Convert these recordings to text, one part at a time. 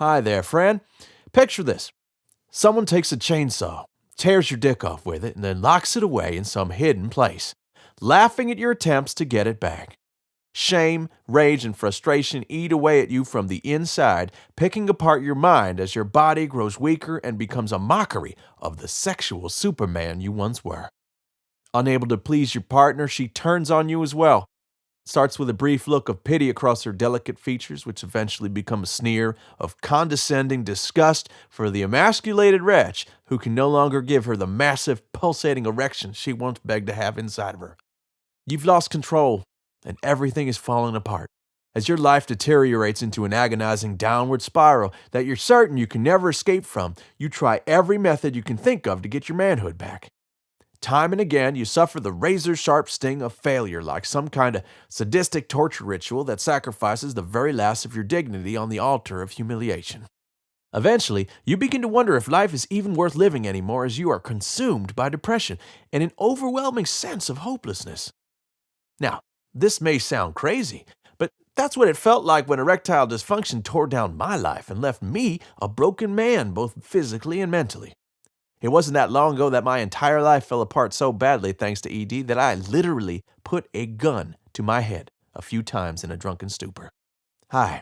Hi there, friend. Picture this. Someone takes a chainsaw, tears your dick off with it, and then locks it away in some hidden place, laughing at your attempts to get it back. Shame, rage, and frustration eat away at you from the inside, picking apart your mind as your body grows weaker and becomes a mockery of the sexual Superman you once were. Unable to please your partner, she turns on you as well. Starts with a brief look of pity across her delicate features, which eventually become a sneer of condescending disgust for the emasculated wretch who can no longer give her the massive, pulsating erection she once begged to have inside of her. You've lost control, and everything is falling apart. As your life deteriorates into an agonizing downward spiral that you're certain you can never escape from, you try every method you can think of to get your manhood back. Time and again, you suffer the razor-sharp sting of failure like some kind of sadistic torture ritual that sacrifices the very last of your dignity on the altar of humiliation. Eventually, you begin to wonder if life is even worth living anymore as you are consumed by depression and an overwhelming sense of hopelessness. Now, this may sound crazy, but that's what it felt like when erectile dysfunction tore down my life and left me a broken man both physically and mentally. It wasn't that long ago that my entire life fell apart so badly thanks to ED that I literally put a gun to my head a few times in a drunken stupor. Hi,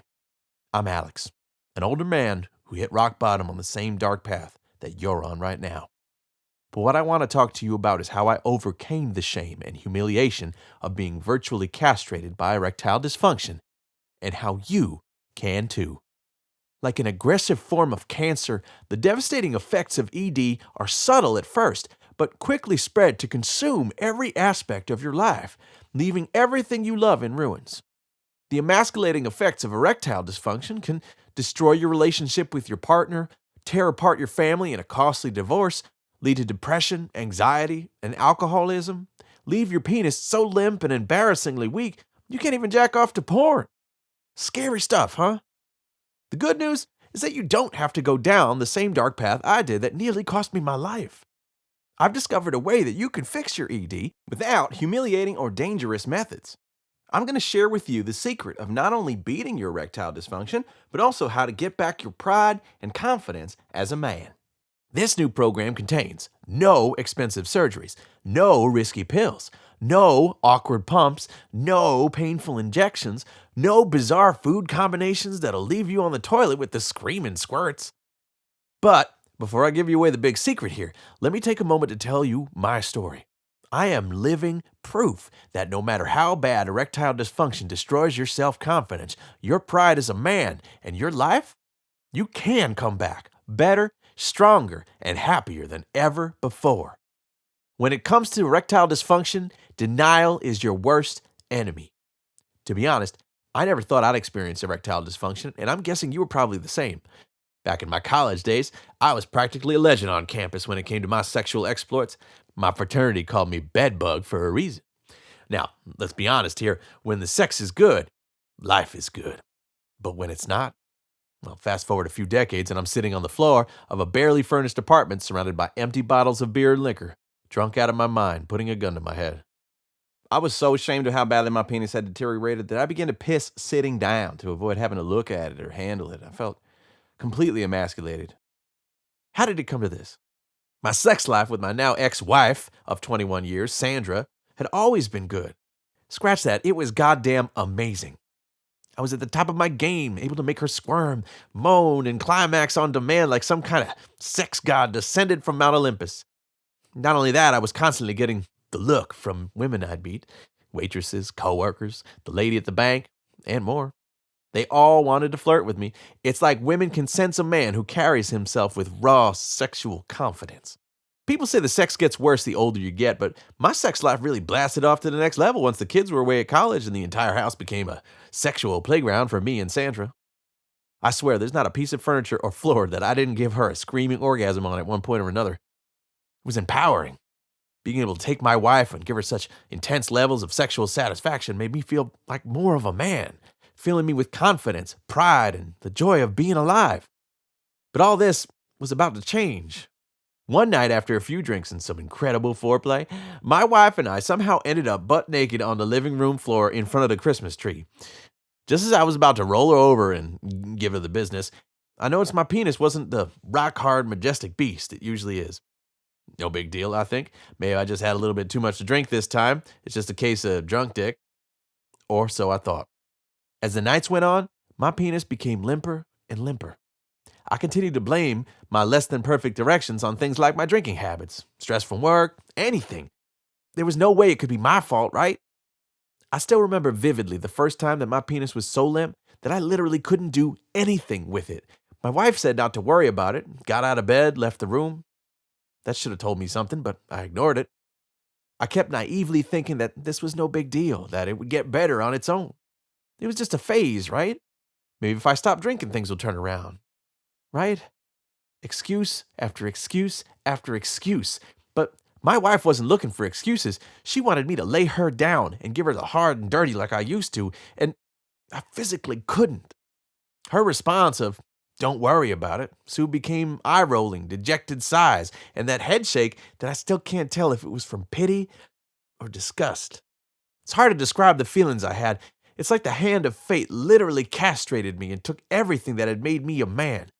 I'm Alex, an older man who hit rock bottom on the same dark path that you're on right now. But what I want to talk to you about is how I overcame the shame and humiliation of being virtually castrated by erectile dysfunction, and how you can too. Like an aggressive form of cancer, the devastating effects of ED are subtle at first, but quickly spread to consume every aspect of your life, leaving everything you love in ruins. The emasculating effects of erectile dysfunction can destroy your relationship with your partner, tear apart your family in a costly divorce, lead to depression, anxiety, and alcoholism, leave your penis so limp and embarrassingly weak you can't even jack off to porn. Scary stuff, huh? The good news is that you don't have to go down the same dark path I did that nearly cost me my life. I've discovered a way that you can fix your ED without humiliating or dangerous methods. I'm going to share with you the secret of not only beating your erectile dysfunction, but also how to get back your pride and confidence as a man. This new program contains no expensive surgeries, no risky pills, no awkward pumps, no painful injections, no bizarre food combinations that'll leave you on the toilet with the screaming squirts. But before I give you away the big secret here, let me take a moment to tell you my story. I am living proof that no matter how bad erectile dysfunction destroys your self-confidence, your pride as a man, and your life, you can come back better, stronger, and happier than ever before. When it comes to erectile dysfunction, denial is your worst enemy. To be honest, I never thought I'd experience erectile dysfunction, and I'm guessing you were probably the same. Back in my college days, I was practically a legend on campus when it came to my sexual exploits. My fraternity called me bedbug for a reason. Now, let's be honest here, when the sex is good, life is good. But when it's not, well, fast forward a few decades and I'm sitting on the floor of a barely furnished apartment surrounded by empty bottles of beer and liquor, drunk out of my mind, putting a gun to my head. I was so ashamed of how badly my penis had deteriorated that I began to piss sitting down to avoid having to look at it or handle it. I felt completely emasculated. How did it come to this? My sex life with my now ex-wife of 21 years, Sandra, had always been good. Scratch that, it was goddamn amazing. I was at the top of my game, able to make her squirm, moan, and climax on demand like some kind of sex god descended from Mount Olympus. Not only that, I was constantly getting the look from women I'd meet, waitresses, coworkers, the lady at the bank, and more. They all wanted to flirt with me. It's like women can sense a man who carries himself with raw sexual confidence. People say the sex gets worse the older you get, but my sex life really blasted off to the next level once the kids were away at college and the entire house became a sexual playground for me and Sandra. I swear there's not a piece of furniture or floor that I didn't give her a screaming orgasm on at one point or another. It was empowering. Being able to take my wife and give her such intense levels of sexual satisfaction made me feel like more of a man, filling me with confidence, pride, and the joy of being alive. But all this was about to change. One night, after a few drinks and some incredible foreplay, my wife and I somehow ended up butt naked on the living room floor in front of the Christmas tree. Just as I was about to roll her over and give her the business, I noticed my penis wasn't the rock-hard, majestic beast it usually is. No big deal, I think. Maybe I just had a little bit too much to drink this time. It's just a case of drunk dick. Or so I thought. As the nights went on, my penis became limper and limper. I continued to blame my less than perfect erections on things like my drinking habits, stress from work, anything. There was no way it could be my fault, right? I still remember vividly the first time that my penis was so limp that I literally couldn't do anything with it. My wife said not to worry about it, got out of bed, left the room. That should have told me something, but I ignored it. I kept naively thinking that this was no big deal, that it would get better on its own. It was just a phase, right? Maybe if I stop drinking, things will turn around. Right? Excuse after excuse after excuse. But my wife wasn't looking for excuses. She wanted me to lay her down and give her the hard and dirty like I used to, and I physically couldn't. Her response of, "Don't worry about it," soon became eye-rolling, dejected sighs, and that head shake that I still can't tell if it was from pity or disgust. It's hard to describe the feelings I had. It's like the hand of fate literally castrated me and took everything that had made me a man.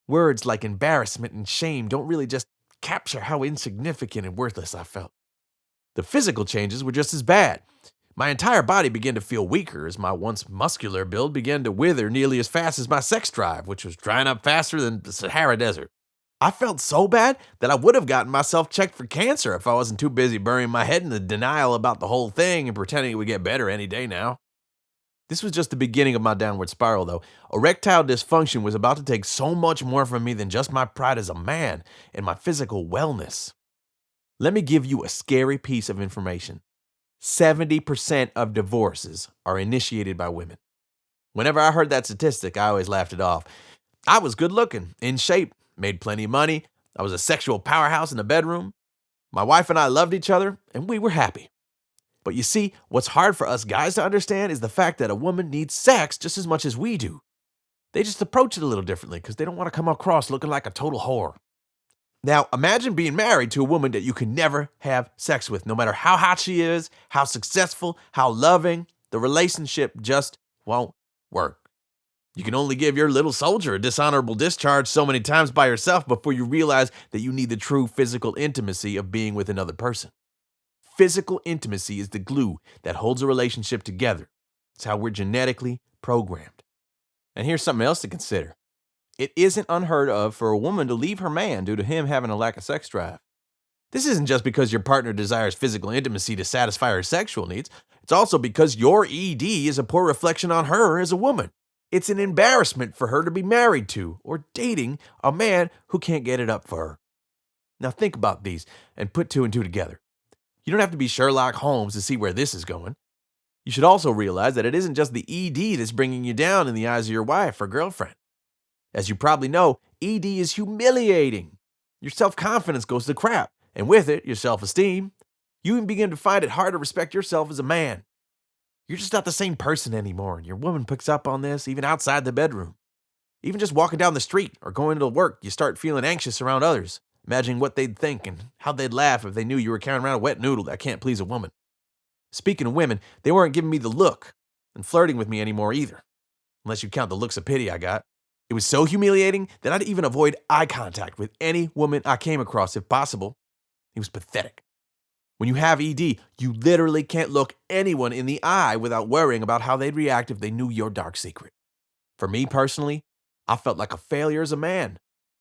Words like embarrassment and shame don't really just capture how insignificant and worthless I felt. The physical changes were just as bad. My entire body began to feel weaker as my once muscular build began to wither nearly as fast as my sex drive, which was drying up faster than the Sahara Desert. I felt so bad that I would have gotten myself checked for cancer if I wasn't too busy burying my head in the denial about the whole thing and pretending it would get better any day now. This was just the beginning of my downward spiral, though. Erectile dysfunction was about to take so much more from me than just my pride as a man and my physical wellness. Let me give you a scary piece of information. 70% of divorces are initiated by women. Whenever I heard that statistic, I always laughed it off. I was good looking, in shape, made plenty of money. I was a sexual powerhouse in the bedroom. My wife and I loved each other, and we were happy. But you see, what's hard for us guys to understand is the fact that a woman needs sex just as much as we do. They just approach it a little differently because they don't want to come across looking like a total whore. Now, imagine being married to a woman that you can never have sex with, no matter how hot she is, how successful, how loving. The relationship just won't work. You can only give your little soldier a dishonorable discharge so many times by yourself before you realize that you need the true physical intimacy of being with another person. Physical intimacy is the glue that holds a relationship together. It's how we're genetically programmed. And here's something else to consider. It isn't unheard of for a woman to leave her man due to him having a lack of sex drive. This isn't just because your partner desires physical intimacy to satisfy her sexual needs. It's also because your ED is a poor reflection on her as a woman. It's an embarrassment for her to be married to or dating a man who can't get it up for her. Now think about these and put two and two together. You don't have to be Sherlock Holmes to see where this is going. You should also realize that it isn't just the ED that's bringing you down in the eyes of your wife or girlfriend. As you probably know, ED is humiliating. Your self-confidence goes to crap, and with it, your self-esteem. You even begin to find it hard to respect yourself as a man. You're just not the same person anymore, and your woman picks up on this even outside the bedroom. Even just walking down the street or going to work, you start feeling anxious around others, imagining what they'd think and how they'd laugh if they knew you were carrying around a wet noodle that can't please a woman. Speaking of women, they weren't giving me the look and flirting with me anymore either, unless you count the looks of pity I got. It was so humiliating that I'd even avoid eye contact with any woman I came across if possible. It was pathetic. When you have ED, you literally can't look anyone in the eye without worrying about how they'd react if they knew your dark secret. For me personally, I felt like a failure as a man.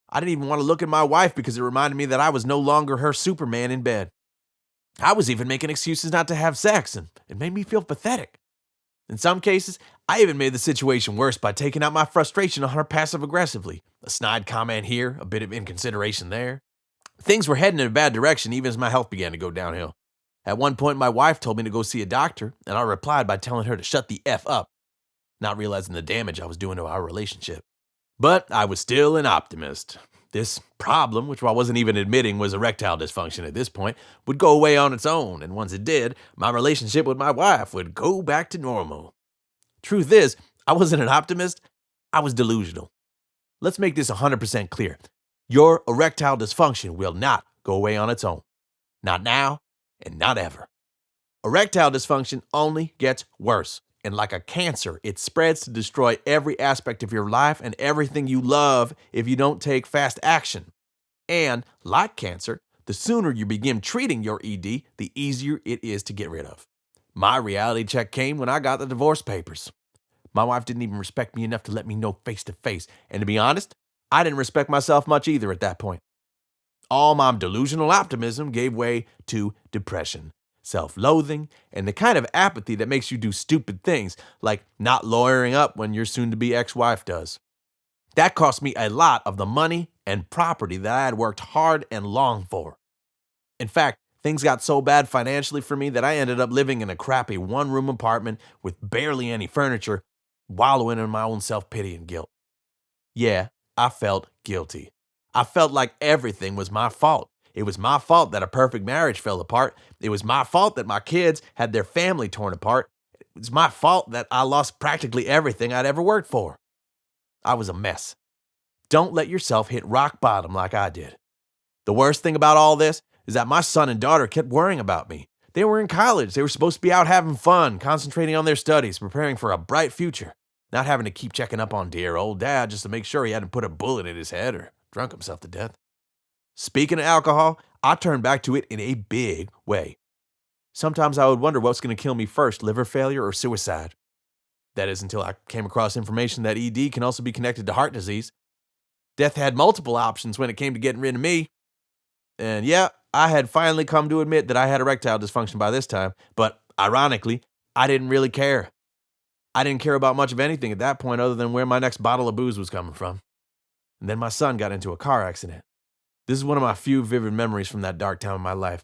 I didn't even want to look at my wife because it reminded me that I was no longer her Superman in bed. I was even making excuses not to have sex, and it made me feel pathetic. In some cases, I even made the situation worse by taking out my frustration on her passive-aggressively. A snide comment here, a bit of inconsideration there. Things were heading in a bad direction even as my health began to go downhill. At one point, my wife told me to go see a doctor, and I replied by telling her to shut the F up, not realizing the damage I was doing to our relationship. But I was still an optimist. This problem, which I wasn't even admitting was erectile dysfunction at this point, would go away on its own, and once it did, my relationship with my wife would go back to normal. Truth is, I wasn't an optimist, I was delusional. Let's make this 100% clear. Your erectile dysfunction will not go away on its own. Not now, and not ever. Erectile dysfunction only gets worse, And like a cancer, it spreads to destroy every aspect of your life and everything you love if you don't take fast action. And like cancer, the sooner you begin treating your ED, the easier it is to get rid of. My reality check came when I got the divorce papers. My wife didn't even respect me enough to let me know face to face. And to be honest, I didn't respect myself much either at that point. All my delusional optimism gave way to depression, self-loathing, and the kind of apathy that makes you do stupid things, like not lawyering up when your soon-to-be ex-wife does. That cost me a lot of the money and property that I had worked hard and long for. In fact, things got so bad financially for me that I ended up living in a crappy one-room apartment with barely any furniture, wallowing in my own self-pity and guilt. Yeah, I felt guilty. I felt like everything was my fault. It was my fault that a perfect marriage fell apart. It was my fault that my kids had their family torn apart. It was my fault that I lost practically everything I'd ever worked for. I was a mess. Don't let yourself hit rock bottom like I did. The worst thing about all this is that my son and daughter kept worrying about me. They were in college. They were supposed to be out having fun, concentrating on their studies, preparing for a bright future, not having to keep checking up on dear old dad just to make sure he hadn't put a bullet in his head or drunk himself to death. Speaking of alcohol, I turned back to it in a big way. Sometimes I would wonder what's going to kill me first, liver failure or suicide. That is until I came across information that ED can also be connected to heart disease. Death had multiple options when it came to getting rid of me. And yeah, I had finally come to admit that I had erectile dysfunction by this time, but ironically, I didn't really care. I didn't care about much of anything at that point other than where my next bottle of booze was coming from. And then my son got into a car accident. This is one of my few vivid memories from that dark time in my life.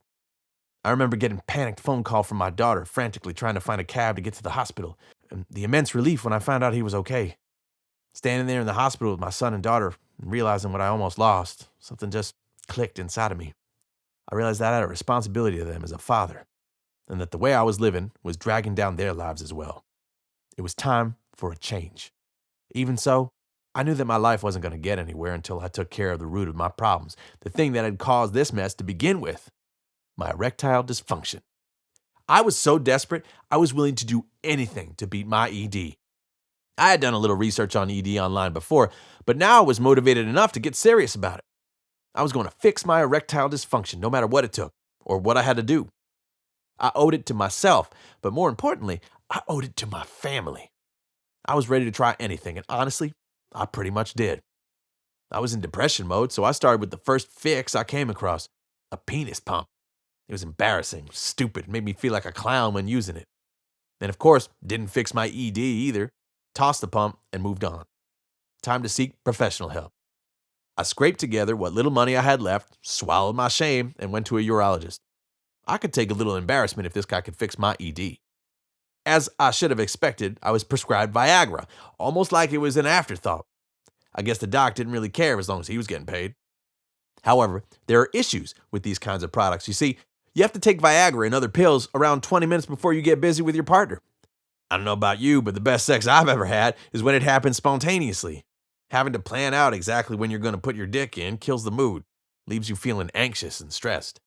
I remember getting a panicked phone call from my daughter, frantically trying to find a cab to get to the hospital, and the immense relief when I found out he was okay. Standing there in the hospital with my son and daughter, and realizing what I almost lost, something just clicked inside of me. I realized that I had a responsibility to them as a father, and that the way I was living was dragging down their lives as well. It was time for a change. Even so, I knew that my life wasn't going to get anywhere until I took care of the root of my problems, the thing that had caused this mess to begin with, my erectile dysfunction. I was so desperate, I was willing to do anything to beat my ED. I had done a little research on ED online before, but now I was motivated enough to get serious about it. I was going to fix my erectile dysfunction no matter what it took or what I had to do. I owed it to myself, but more importantly, I owed it to my family. I was ready to try anything, and honestly, I pretty much did. I was in depression mode, so I started with the first fix I came across, a penis pump. It was embarrassing, stupid, made me feel like a clown when using it. And of course, didn't fix my ED either. Tossed the pump and moved on. Time to seek professional help. I scraped together what little money I had left, swallowed my shame, and went to a urologist. I could take a little embarrassment if this guy could fix my ED. As I should have expected, I was prescribed Viagra, almost like it was an afterthought. I guess the doc didn't really care as long as he was getting paid. However, there are issues with these kinds of products. You see, you have to take Viagra and other pills around 20 minutes before you get busy with your partner. I don't know about you, but the best sex I've ever had is when it happens spontaneously. Having to plan out exactly when you're going to put your dick in kills the mood, leaves you feeling anxious and stressed.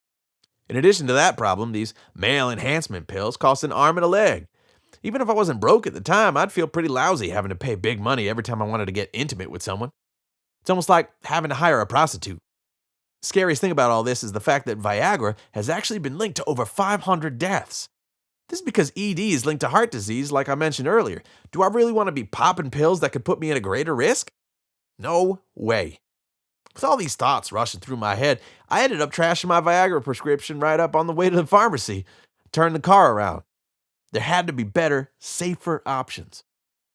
In addition to that problem, these male enhancement pills cost an arm and a leg. Even if I wasn't broke at the time, I'd feel pretty lousy having to pay big money every time I wanted to get intimate with someone. It's almost like having to hire a prostitute. The scariest thing about all this is the fact that Viagra has actually been linked to over 500 deaths. This is because ED is linked to heart disease, like I mentioned earlier. Do I really want to be popping pills that could put me at a greater risk? No way. With all these thoughts rushing through my head, I ended up trashing my Viagra prescription right up on the way to the pharmacy. Turned the car around. There had to be better, safer options.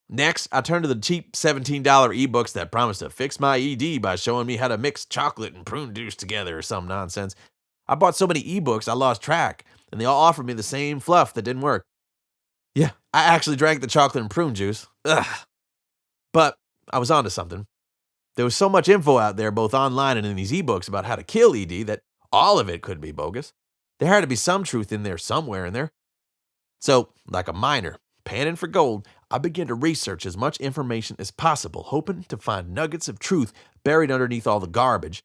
Next, I turned to the cheap $17 ebooks that promised to fix my ED by showing me how to mix chocolate and prune juice together or some nonsense. I bought so many ebooks I lost track, and they all offered me the same fluff that didn't work. Yeah, I actually drank the chocolate and prune juice. Ugh. But I was onto something. There was so much info out there, both online and in these ebooks, about how to kill ED that all of it could be bogus. There had to be some truth in there somewhere in there. So, like a miner, panning for gold, I began to research as much information as possible, hoping to find nuggets of truth buried underneath all the garbage.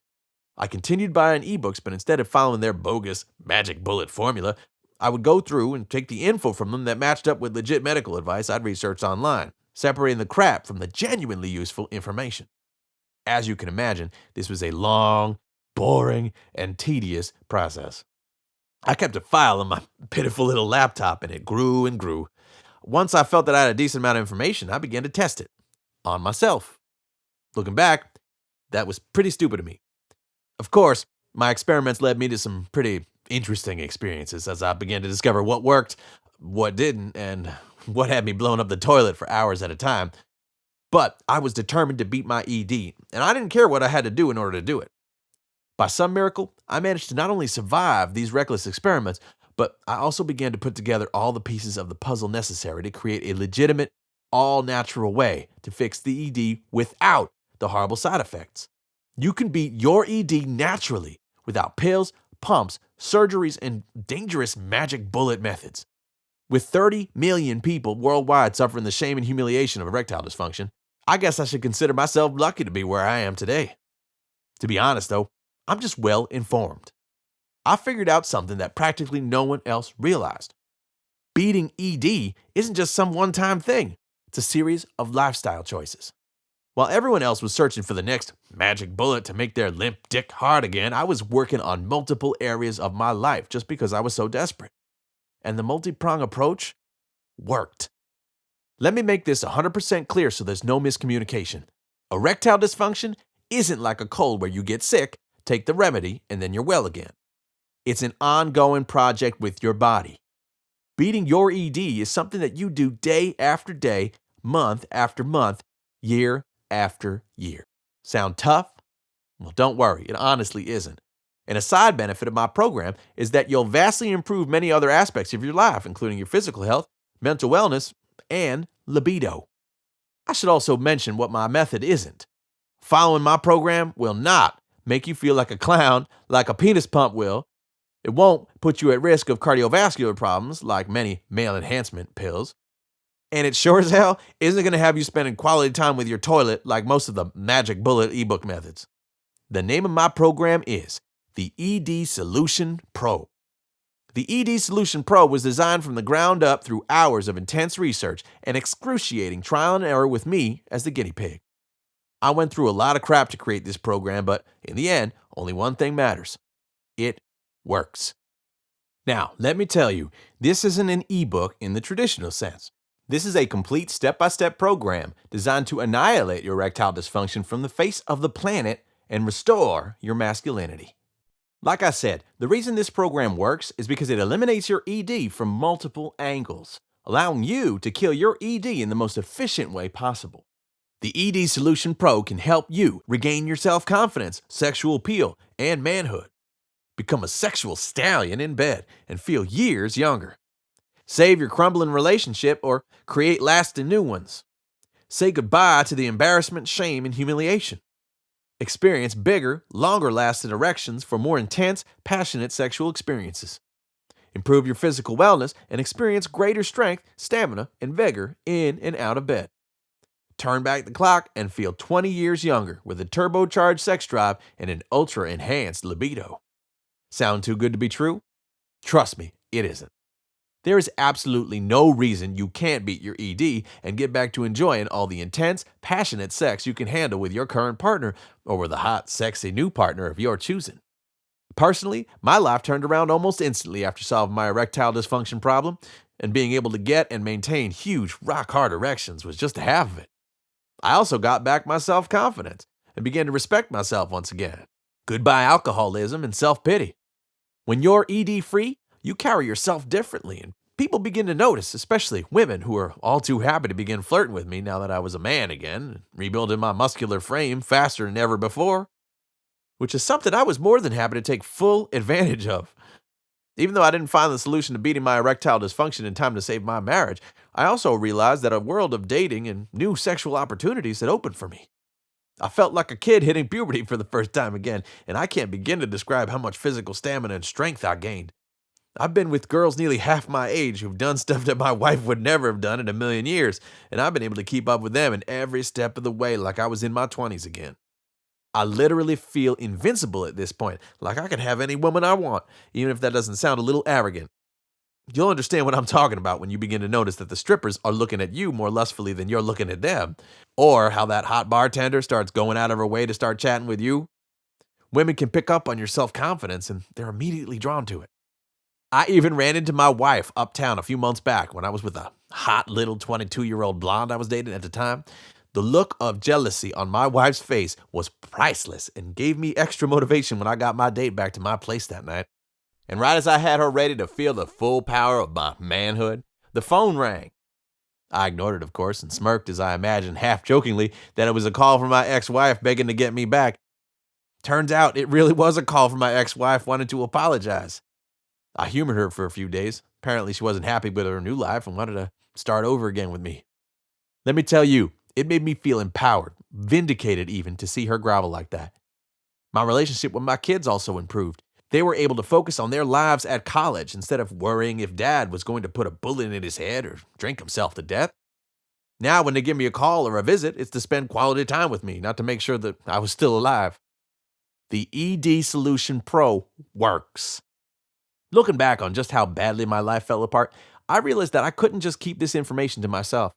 I continued buying ebooks, but instead of following their bogus magic bullet formula, I would go through and take the info from them that matched up with legit medical advice I'd researched online, separating the crap from the genuinely useful information. As you can imagine, this was a long, boring, and tedious process. I kept a file on my pitiful little laptop, and it grew and grew. Once I felt that I had a decent amount of information, I began to test it on myself. Looking back, that was pretty stupid of me. Of course, my experiments led me to some pretty interesting experiences as I began to discover what worked, what didn't, and what had me blowing up the toilet for hours at a time. But I was determined to beat my ED, and I didn't care what I had to do in order to do it. By some miracle, I managed to not only survive these reckless experiments, but I also began to put together all the pieces of the puzzle necessary to create a legitimate, all-natural way to fix the ED without the horrible side effects. You can beat your ED naturally without pills, pumps, surgeries, and dangerous magic bullet methods. With 30 million people worldwide suffering the shame and humiliation of erectile dysfunction, I guess I should consider myself lucky to be where I am today. To be honest, though, I'm just well informed. I figured out something that practically no one else realized. Beating ED isn't just some one-time thing. It's a series of lifestyle choices. While everyone else was searching for the next magic bullet to make their limp dick hard again, I was working on multiple areas of my life just because I was so desperate. And the multi-prong approach worked. Let me make this 100% clear so there's no miscommunication. Erectile dysfunction isn't like a cold where you get sick, take the remedy, and then you're well again. It's an ongoing project with your body. Beating your ED is something that you do day after day, month after month, year after year. Sound tough? Well, don't worry, it honestly isn't. And a side benefit of my program is that you'll vastly improve many other aspects of your life, including your physical health, mental wellness, and libido. I should also mention what my method isn't. Following my program will not make you feel like a clown, like a penis pump will. It won't put you at risk of cardiovascular problems, like many male enhancement pills. And it sure as hell isn't going to have you spending quality time with your toilet like most of the magic bullet ebook methods. The name of my program is the ED Solution Pro. The ED Solution Pro was designed from the ground up through hours of intense research and excruciating trial and error with me as the guinea pig. I went through a lot of crap to create this program, but in the end, only one thing matters. It works. Now, let me tell you, this isn't an ebook in the traditional sense. This is a complete step-by-step program designed to annihilate your erectile dysfunction from the face of the planet and restore your masculinity. Like I said, the reason this program works is because it eliminates your ED from multiple angles, allowing you to kill your ED in the most efficient way possible. The ED Solution Pro can help you regain your self-confidence, sexual appeal, and manhood. Become a sexual stallion in bed and feel years younger. Save your crumbling relationship or create lasting new ones. Say goodbye to the embarrassment, shame, and humiliation. Experience bigger, longer-lasting erections for more intense, passionate sexual experiences. Improve your physical wellness and experience greater strength, stamina, and vigor in and out of bed. Turn back the clock and feel 20 years younger with a turbocharged sex drive and an ultra-enhanced libido. Sound too good to be true? Trust me, it isn't. There is absolutely no reason you can't beat your ED and get back to enjoying all the intense, passionate sex you can handle with your current partner or with a hot, sexy new partner of your choosing. Personally, my life turned around almost instantly after solving my erectile dysfunction problem, and being able to get and maintain huge, rock-hard erections was just half of it. I also got back my self-confidence and began to respect myself once again. Goodbye alcoholism and self-pity. When you're ED-free, you carry yourself differently, and people begin to notice, especially women who are all too happy to begin flirting with me now that I was a man again, rebuilding my muscular frame faster than ever before, which is something I was more than happy to take full advantage of. Even though I didn't find the solution to beating my erectile dysfunction in time to save my marriage, I also realized that a world of dating and new sexual opportunities had opened for me. I felt like a kid hitting puberty for the first time again, and I can't begin to describe how much physical stamina and strength I gained. I've been with girls nearly half my age who've done stuff that my wife would never have done in a million years, and I've been able to keep up with them in every step of the way like I was in my 20s again. I literally feel invincible at this point, like I could have any woman I want, even if that doesn't sound a little arrogant. You'll understand what I'm talking about when you begin to notice that the strippers are looking at you more lustfully than you're looking at them, or how that hot bartender starts going out of her way to start chatting with you. Women can pick up on your self-confidence and they're immediately drawn to it. I even ran into my wife uptown a few months back when I was with a hot little 22-year-old blonde I was dating at the time. The look of jealousy on my wife's face was priceless and gave me extra motivation when I got my date back to my place that night. And right as I had her ready to feel the full power of my manhood, the phone rang. I ignored it, of course, and smirked as I imagined, half-jokingly, that it was a call from my ex-wife begging to get me back. Turns out it really was a call from my ex-wife wanting to apologize. I humored her for a few days. Apparently she wasn't happy with her new life and wanted to start over again with me. Let me tell you, it made me feel empowered, vindicated even, to see her grovel like that. My relationship with my kids also improved. They were able to focus on their lives at college instead of worrying if dad was going to put a bullet in his head or drink himself to death. Now when they give me a call or a visit, it's to spend quality time with me, not to make sure that I was still alive. The ED Solution Pro works. Looking back on just how badly my life fell apart, I realized that I couldn't just keep this information to myself.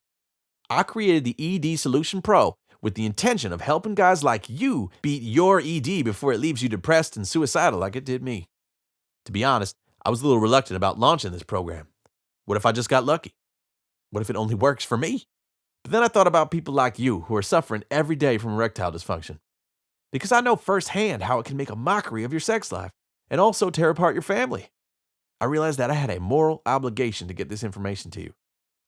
I created the ED Solution Pro with the intention of helping guys like you beat your ED before it leaves you depressed and suicidal like it did me. To be honest, I was a little reluctant about launching this program. What if I just got lucky? What if it only works for me? But then I thought about people like you who are suffering every day from erectile dysfunction. Because I know firsthand how it can make a mockery of your sex life and also tear apart your family. I realized that I had a moral obligation to get this information to you.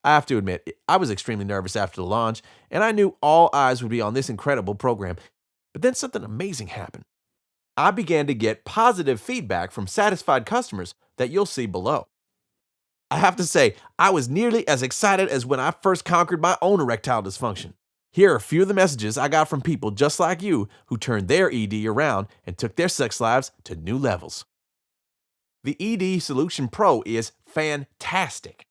I have to admit, I was extremely nervous after the launch, and I knew all eyes would be on this incredible program. But then something amazing happened. I began to get positive feedback from satisfied customers that you'll see below. I have to say, I was nearly as excited as when I first conquered my own erectile dysfunction. Here are a few of the messages I got from people just like you who turned their ED around and took their sex lives to new levels. The ED Solution Pro is fantastic.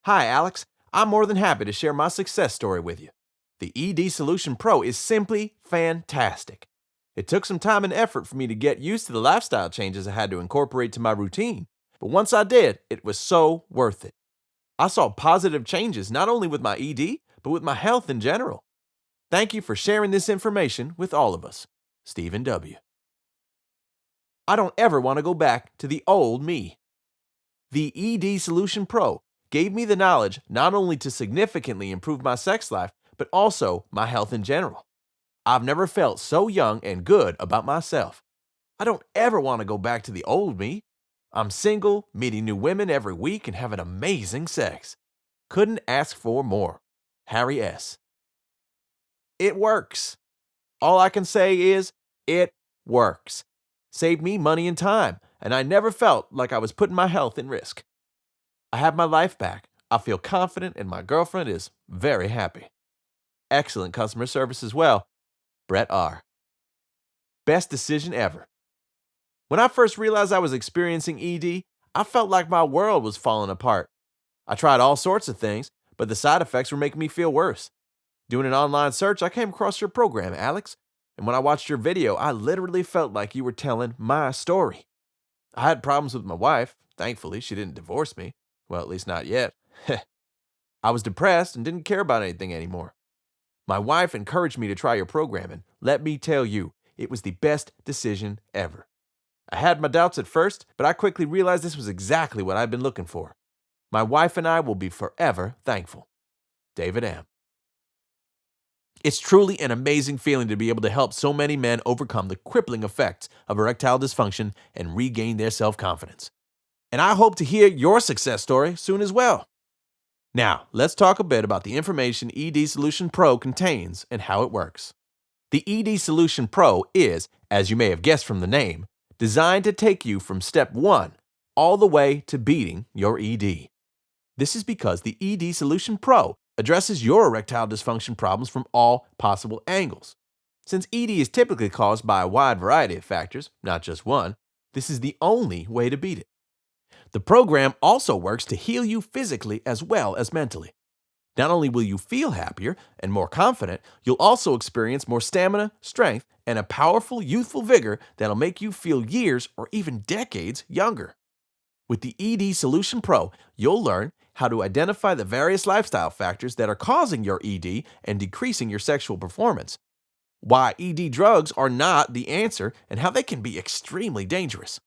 Hi, Alex. I'm more than happy to share my success story with you. The ED Solution Pro is simply fantastic. It took some time and effort for me to get used to the lifestyle changes I had to incorporate to my routine, but once I did, it was so worth it. I saw positive changes not only with my ED, but with my health in general. Thank you for sharing this information with all of us. Stephen W. I don't ever want to go back to the old me. The ED Solution Pro gave me the knowledge not only to significantly improve my sex life, but also my health in general. I've never felt so young and good about myself. I don't ever want to go back to the old me. I'm single, meeting new women every week, and having amazing sex. Couldn't ask for more. Harry S. It works. All I can say is, it works. Saved me money and time, and I never felt like I was putting my health in risk. I have my life back. I feel confident, and my girlfriend is very happy. Excellent customer service as well. Brett R. Best decision ever. When I first realized I was experiencing ED, I felt like my world was falling apart. I tried all sorts of things, but the side effects were making me feel worse. Doing an online search, I came across your program, Alex, and when I watched your video, I literally felt like you were telling my story. I had problems with my wife. Thankfully, she didn't divorce me. Well, at least not yet. I was depressed and didn't care about anything anymore. My wife encouraged me to try your program, and let me tell you, it was the best decision ever. I had my doubts at first, but I quickly realized this was exactly what I'd been looking for. My wife and I will be forever thankful. David M. It's truly an amazing feeling to be able to help so many men overcome the crippling effects of erectile dysfunction and regain their self-confidence. And I hope to hear your success story soon as well. Now, let's talk a bit about the information ED Solution Pro contains and how it works. The ED Solution Pro is, as you may have guessed from the name, designed to take you from step 1 all the way to beating your ED. This is because the ED Solution Pro addresses your erectile dysfunction problems from all possible angles. Since ED is typically caused by a wide variety of factors, not just one, this is the only way to beat it. The program also works to heal you physically as well as mentally. Not only will you feel happier and more confident, you'll also experience more stamina, strength, and a powerful youthful vigor that'll make you feel years or even decades younger. With the ED Solution Pro, you'll learn how to identify the various lifestyle factors that are causing your ED and decreasing your sexual performance, why ED drugs are not the answer and how they can be extremely dangerous,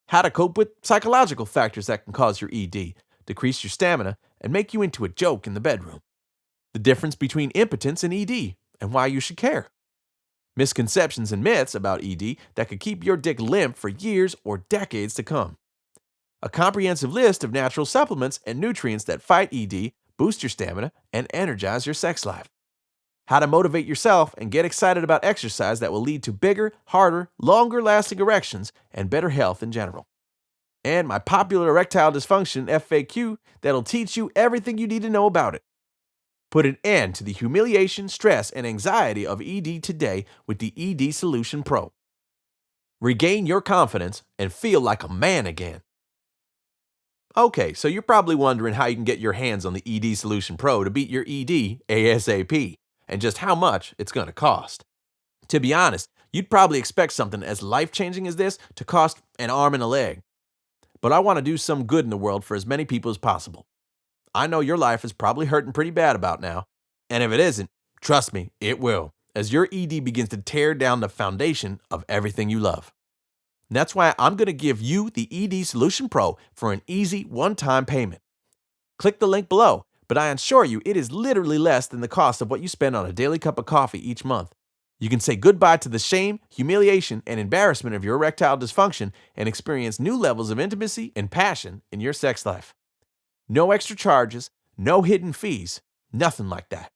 how to cope with psychological factors that can cause your ED, decrease your stamina, and make you into a joke in the bedroom, the difference between impotence and ED and why you should care, misconceptions and myths about ED that could keep your dick limp for years or decades to come, a comprehensive list of natural supplements and nutrients that fight ED, boost your stamina, and energize your sex life, how to motivate yourself and get excited about exercise that will lead to bigger, harder, longer-lasting erections and better health in general, and my popular erectile dysfunction FAQ that'll teach you everything you need to know about it. Put an end to the humiliation, stress, and anxiety of ED today with the ED Solution Pro. Regain your confidence and feel like a man again. Okay, so you're probably wondering how you can get your hands on the ED Solution Pro to beat your ED ASAP, and just how much it's going to cost. To be honest, you'd probably expect something as life-changing as this to cost an arm and a leg. But I want to do some good in the world for as many people as possible. I know your life is probably hurting pretty bad about now, and if it isn't, trust me, it will, as your ED begins to tear down the foundation of everything you love. And that's why I'm going to give you the ED Solution Pro for an easy one-time payment. Click the link below, but I assure you it is literally less than the cost of what you spend on a daily cup of coffee each month. You can say goodbye to the shame, humiliation, and embarrassment of your erectile dysfunction and experience new levels of intimacy and passion in your sex life. No extra charges, no hidden fees, nothing like that.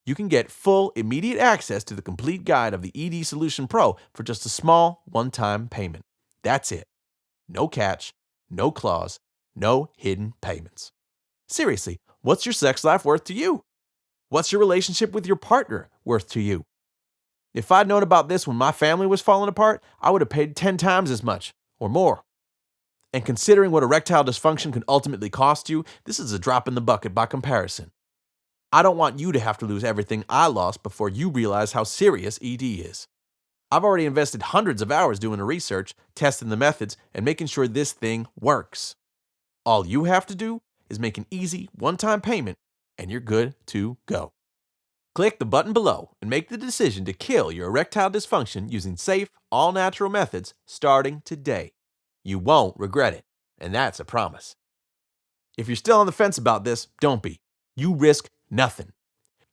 You can get full, immediate access to the complete guide of the ED Solution Pro for just a small, one-time payment. That's it. No catch, no clause, no hidden payments. Seriously, what's your sex life worth to you? What's your relationship with your partner worth to you? If I'd known about this when my family was falling apart, I would have paid 10 times as much or more. And considering what erectile dysfunction can ultimately cost you, this is a drop in the bucket by comparison. I don't want you to have to lose everything I lost before you realize how serious ED is. I've already invested hundreds of hours doing the research, testing the methods, and making sure this thing works. All you have to do is make an easy one-time payment, and you're good to go. Click the button below and make the decision to kill your erectile dysfunction using safe, all-natural methods starting today. You won't regret it, and that's a promise. If you're still on the fence about this, don't be. You risk nothing.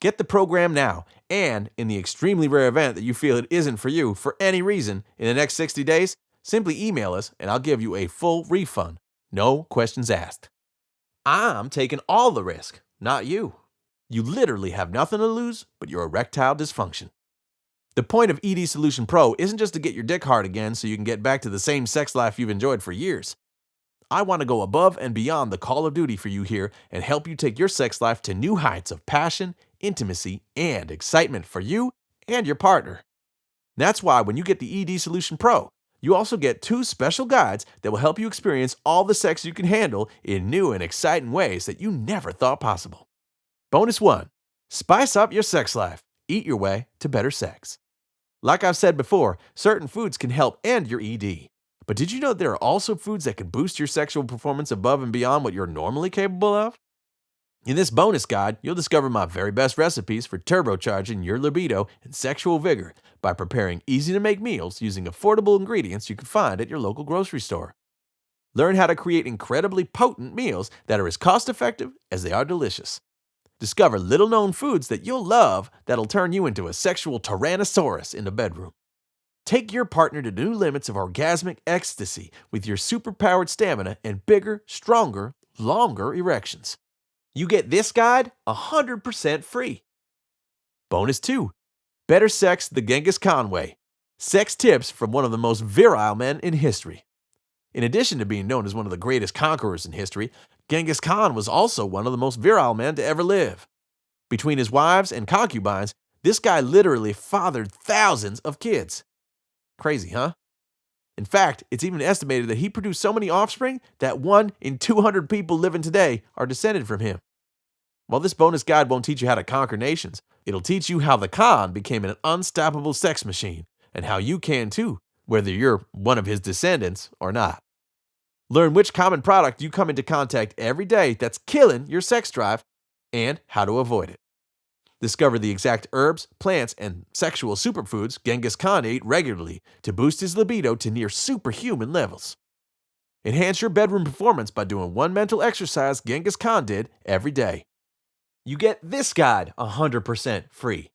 Get the program now, and in the extremely rare event that you feel it isn't for you for any reason in the next 60 days, simply email us and I'll give you a full refund. No questions asked. I'm taking all the risk, not you. You literally have nothing to lose but your erectile dysfunction. The point of ED Solution Pro isn't just to get your dick hard again so you can get back to the same sex life you've enjoyed for years. I want to go above and beyond the call of duty for you here and help you take your sex life to new heights of passion, intimacy, and excitement for you and your partner. That's why when you get the ED Solution Pro, you also get 2 special guides that will help you experience all the sex you can handle in new and exciting ways that you never thought possible. Bonus 1. Spice up your sex life. Eat your way to better sex. Like I've said before, certain foods can help end your ED. But did you know there are also foods that can boost your sexual performance above and beyond what you're normally capable of? In this bonus guide, you'll discover my very best recipes for turbocharging your libido and sexual vigor by preparing easy-to-make meals using affordable ingredients you can find at your local grocery store. Learn how to create incredibly potent meals that are as cost-effective as they are delicious. Discover little-known foods that you'll love that'll turn you into a sexual tyrannosaurus in the bedroom. Take your partner to new limits of orgasmic ecstasy with your superpowered stamina and bigger, stronger, longer erections. You get this guide 100% free. Bonus 2. Better Sex the Genghis Khan Way. Sex tips from one of the most virile men in history. In addition to being known as one of the greatest conquerors in history, Genghis Khan was also one of the most virile men to ever live. Between his wives and concubines, this guy literally fathered thousands of kids. Crazy, huh? In fact, it's even estimated that he produced so many offspring that 1 in 200 people living today are descended from him. While this bonus guide won't teach you how to conquer nations, it'll teach you how the Khan became an unstoppable sex machine, and how you can too, whether you're one of his descendants or not. Learn which common product you come into contact every day that's killing your sex drive and how to avoid it. Discover the exact herbs, plants, and sexual superfoods Genghis Khan ate regularly to boost his libido to near superhuman levels. Enhance your bedroom performance by doing one mental exercise Genghis Khan did every day. You get this guide 100% free.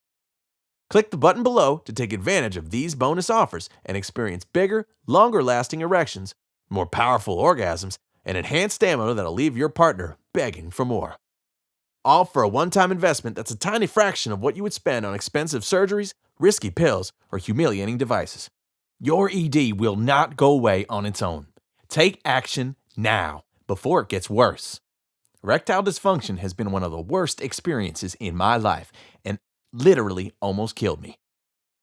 Click the button below to take advantage of these bonus offers and experience bigger, longer-lasting erections, more powerful orgasms, and enhanced stamina that'll leave your partner begging for more. All for a one-time investment that's a tiny fraction of what you would spend on expensive surgeries, risky pills, or humiliating devices. Your ED will not go away on its own. Take action now, before it gets worse. Erectile dysfunction has been one of the worst experiences in my life and literally almost killed me.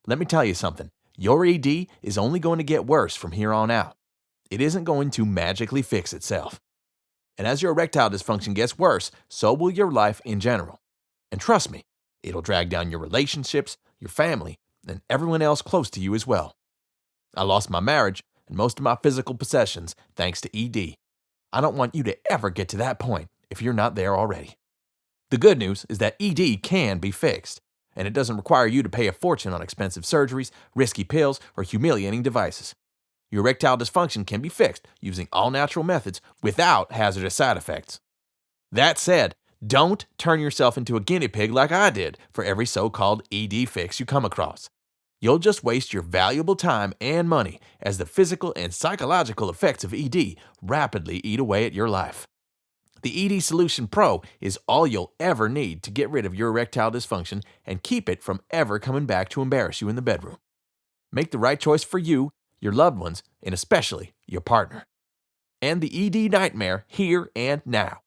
Let me tell you something. Your ED is only going to get worse from here on out. It isn't going to magically fix itself. And as your erectile dysfunction gets worse, so will your life in general. And trust me, it'll drag down your relationships, your family, and everyone else close to you as well. I lost my marriage and most of my physical possessions thanks to ED. I don't want you to ever get to that point if you're not there already. The good news is that ED can be fixed, and it doesn't require you to pay a fortune on expensive surgeries, risky pills, or humiliating devices. Your erectile dysfunction can be fixed using all-natural methods without hazardous side effects. That said, don't turn yourself into a guinea pig like I did for every so-called ED fix you come across. You'll just waste your valuable time and money as the physical and psychological effects of ED rapidly eat away at your life. The ED Solution Pro is all you'll ever need to get rid of your erectile dysfunction and keep it from ever coming back to embarrass you in the bedroom. Make the right choice for you, your loved ones, and especially your partner. End the ED nightmare here and now.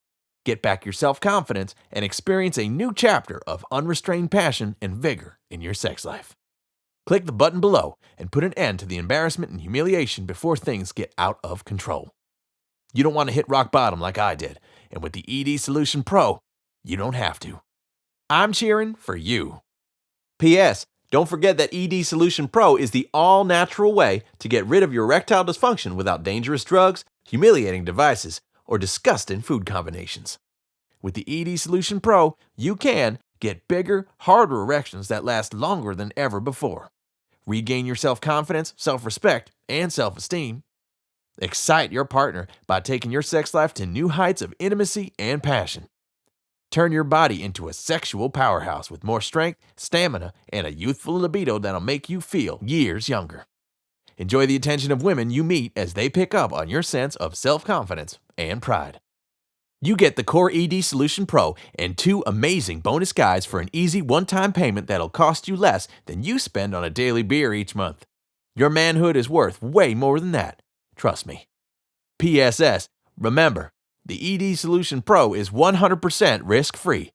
Get back your self-confidence and experience a new chapter of unrestrained passion and vigor in your sex life. Click the button below and put an end to the embarrassment and humiliation before things get out of control. You don't want to hit rock bottom like I did, and with the ED Solution Pro, you don't have to. I'm cheering for you. P.S. Don't forget that ED Solution Pro is the all-natural way to get rid of your erectile dysfunction without dangerous drugs, humiliating devices, or disgusting food combinations. With the ED Solution Pro, you can get bigger, harder erections that last longer than ever before. Regain your self-confidence, self-respect, and self-esteem. Excite your partner by taking your sex life to new heights of intimacy and passion. Turn your body into a sexual powerhouse with more strength, stamina, and a youthful libido that'll make you feel years younger. Enjoy the attention of women you meet as they pick up on your sense of self-confidence and pride. You get the Core ED Solution Pro and 2 amazing bonus guides for an easy one-time payment that'll cost you less than you spend on a daily beer each month. Your manhood is worth way more than that. Trust me. PSS, remember, the ED Solution Pro is 100% risk-free.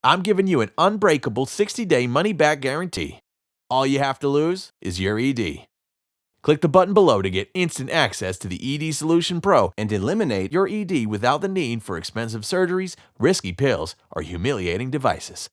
I'm giving you an unbreakable 60-day money-back guarantee. All you have to lose is your ED. Click the button below to get instant access to the ED Solution Pro and eliminate your ED without the need for expensive surgeries, risky pills, or humiliating devices.